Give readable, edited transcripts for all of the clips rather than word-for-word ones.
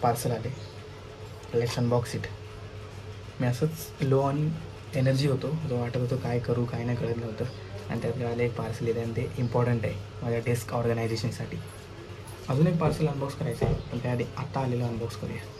Parcel आले. Let's unbox it. मी असंच लो on energy होतो, जो वाटत होतं काय करू काय नाही कळत नव्हतं, आणि त्यातल्या आले एक पार्सल येतं आणि ते इम्पॉर्टंट आहे माझ्या डेस्क ऑर्गनायझेशनसाठी. अजून एक पार्सल अनबॉक्स करायचं आहे, पण त्याआधी आता आलेलं अनबॉक्स करूया.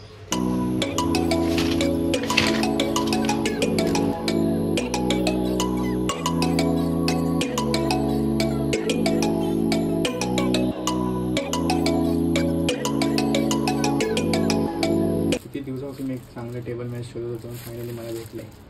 किती दिवसापासून मी एक चांगलं टेबल मॅच शोधत होतो, फायनली मला भेटलं आहे.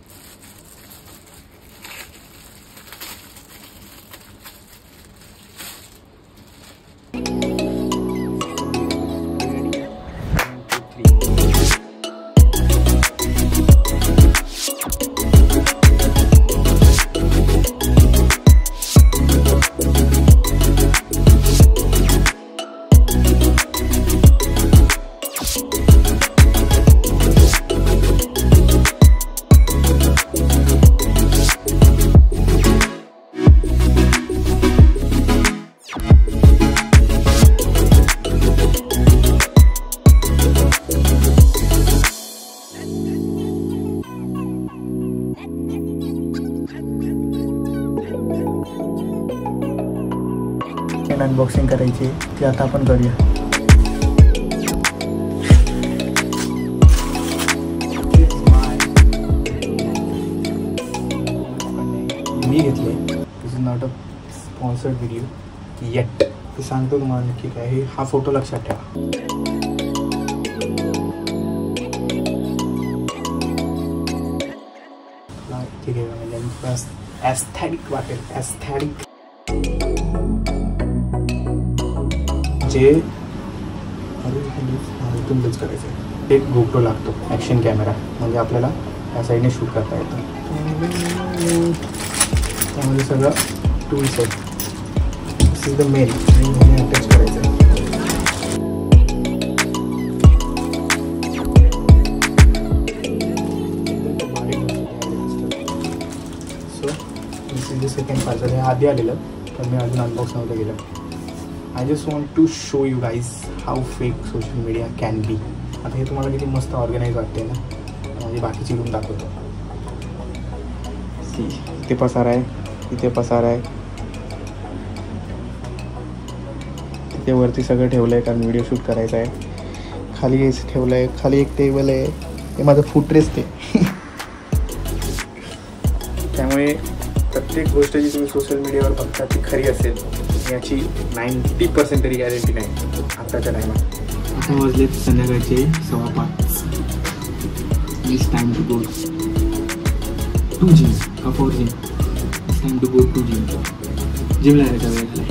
अनबॉक्सिंग करायची ती आता आपण करूया. मी घेतले. This is not a sponsored video yet. ते सांगतो तुम्हाला नक्की काय आहे. हा फोटो लक्षात ठेवा. ठीक आहे, म्हणजे ॲस्थेटिक वाटेल. ॲस्थेटिक जे इथून यूज करायचं. एक गोप्रो लागतो, ॲक्शन कॅमेरा, म्हणजे आपल्याला या साईडने शूट करता येतं. त्यामध्ये सगळं टूल्स आहेत. This is the main. Attach करायचं आहे. So this is the second parcel. हे आधी आलेलं, पण मी अजून अनबॉक्स नव्हतं गेलं. I just want to show you guys how fake social media can be. आता हे तुम्हाला किती मस्त ऑर्गनाइज वाटते ना, म्हणजे बाकीची रूम दाखवतो. इथे पसारा आहे, इथे पसारा आहे, तिथे वरती सगळं ठेवलं आहे कारण व्हिडिओ शूट करायचा आहे. खाली एसी ठेवलं आहे, खाली एक टेबल आहे. हे माझं फुटरेस ते. त्यामुळे प्रत्येक गोष्ट जी तुम्ही सोशल मीडियावर बघता ती खरी असेल याची 90% तरी गॅरंटी नाही आत्ताच्या टायमात. आता वाजलेत संध्याकाळचे 5:15. It's time to go to gym का for gym. It's time to go to gym. जिमला जायचा वेळ झाला आहे.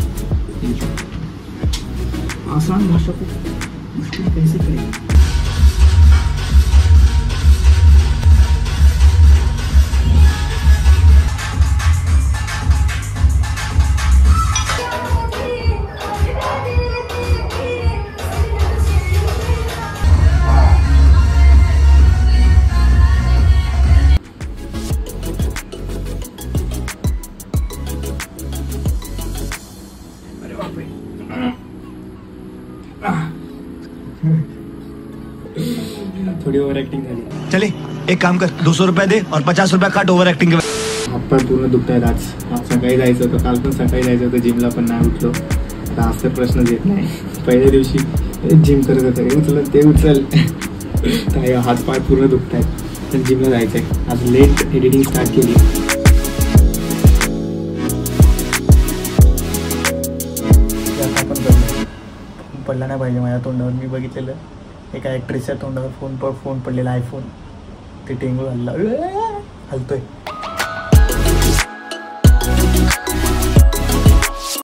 आसान भाषा को मुश्किल कैसे करेंगे. थोड़ी ओवर एक्टिंग झाली. चले एक काम कर, 200 रुपये दे और 50 रुपये काट ओवर एक्टिंग के. हातपाय पूर्ण दुखत आहेत. आज सकाळी जायचं होतं, काल पण सकाळी जायचं होतं जिमला, पण नाही उठलो. आता आज तर प्रश्नच येत नाही. पहिल्या दिवशी जिम करत होतं, हे उचल ते उचल. काय हातपाय पूर्ण दुखत आहेत, पण जिमला जायचं आहे. आज लेट एडिटिंग स्टार्ट केली. पडला नाही पाहिजे माझ्या तोंडावर. मी बघितलेलं एका ॲक्ट्रेसच्या तोंडावर फोन पडलेला आयफोन. ते टेंगू हल्ला हलतोय.